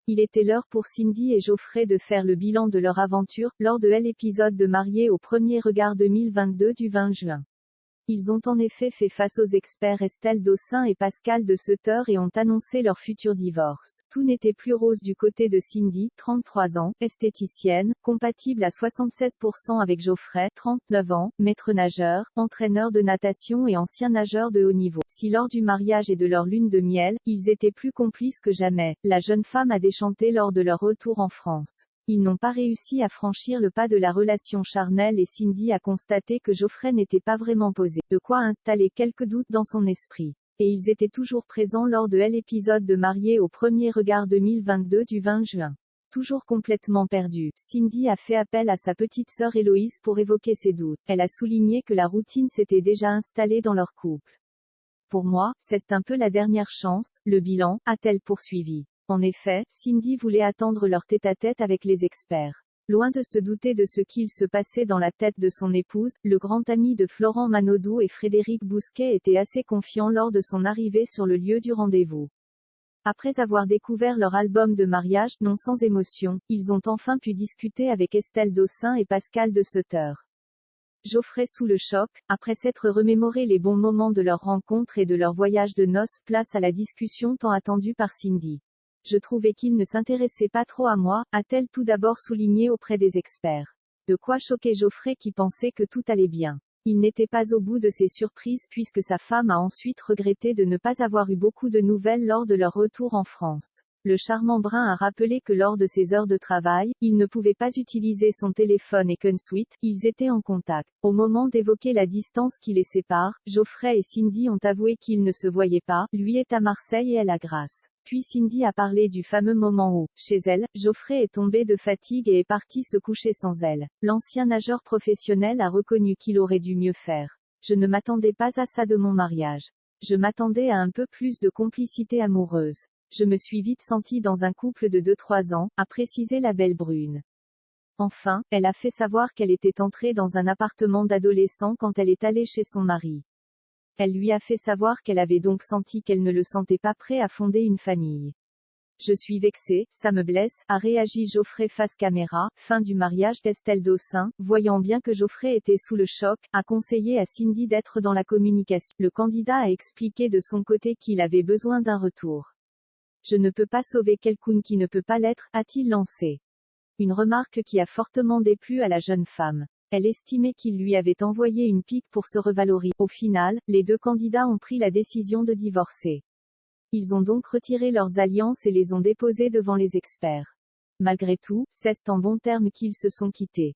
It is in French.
Il était l'heure pour Cindy et Geoffrey de faire le bilan de leur aventure, lors de l'épisode de Mariés au premier regard 2022 du 20 juin. Ils ont en effet fait face aux experts Estelle Dossin et Pascal de Sutter et ont annoncé leur futur divorce. Tout n'était plus rose du côté de Cindy, 33 ans, esthéticienne, compatible à 76% avec Geoffrey, 39 ans, maître nageur, entraîneur de natation et ancien nageur de haut niveau. Si lors du mariage et de leur lune de miel, ils étaient plus complices que jamais, la jeune femme a déchanté lors de leur retour en France. Ils n'ont pas réussi à franchir le pas de la relation charnelle et Cindy a constaté que Geoffrey n'était pas vraiment posé, de quoi installer quelques doutes dans son esprit. Et ils étaient toujours présents lors de l'épisode de Mariés au premier regard 2022 du 20 juin. Toujours complètement perdue, Cindy a fait appel à sa petite sœur Héloïse pour évoquer ses doutes. Elle a souligné que la routine s'était déjà installée dans leur couple. Pour moi, c'est un peu la dernière chance, le bilan, a-t-elle poursuivi. En effet, Cindy voulait attendre leur tête-à-tête avec les experts. Loin de se douter de ce qu'il se passait dans la tête de son épouse, le grand ami de Florent Manodou et Frédéric Bousquet était assez confiant lors de son arrivée sur le lieu du rendez-vous. Après avoir découvert leur album de mariage, non sans émotion, ils ont enfin pu discuter avec Estelle Dossin et Pascal de Sutter. Geoffrey sous le choc, après s'être remémoré les bons moments de leur rencontre et de leur voyage de noces, place à la discussion tant attendue par Cindy. Je trouvais qu'il ne s'intéressait pas trop à moi, a-t-elle tout d'abord souligné auprès des experts. De quoi choquer Geoffrey qui pensait que tout allait bien. Il n'était pas au bout de ses surprises puisque sa femme a ensuite regretté de ne pas avoir eu beaucoup de nouvelles lors de leur retour en France. Le charmant brun a rappelé que lors de ses heures de travail, il ne pouvait pas utiliser son téléphone et qu'ensuite, ils étaient en contact. Au moment d'évoquer la distance qui les sépare, Geoffrey et Cindy ont avoué qu'ils ne se voyaient pas, lui est à Marseille et elle à Grasse. Puis Cindy a parlé du fameux moment où, chez elle, Geoffrey est tombé de fatigue et est parti se coucher sans elle. L'ancien nageur professionnel a reconnu qu'il aurait dû mieux faire. Je ne m'attendais pas à ça de mon mariage. Je m'attendais à un peu plus de complicité amoureuse. Je me suis vite sentie dans un couple de 2-3 ans, a précisé la belle brune. Enfin, elle a fait savoir qu'elle était entrée dans un appartement d'adolescent quand elle est allée chez son mari. Elle lui a fait savoir qu'elle avait donc senti qu'elle ne le sentait pas prêt à fonder une famille. Je suis vexée, ça me blesse, a réagi Geoffrey face caméra. Fin du mariage d'Estelle Dossin, voyant bien que Geoffrey était sous le choc, a conseillé à Cindy d'être dans la communication. Le candidat a expliqué de son côté qu'il avait besoin d'un retour. Je ne peux pas sauver quelqu'un qui ne peut pas l'être, a-t-il lancé. Une remarque qui a fortement déplu à la jeune femme. Elle estimait qu'il lui avait envoyé une pique pour se revaloriser. Au final, les deux candidats ont pris la décision de divorcer. Ils ont donc retiré leurs alliances et les ont déposées devant les experts. Malgré tout, c'est en bons termes qu'ils se sont quittés.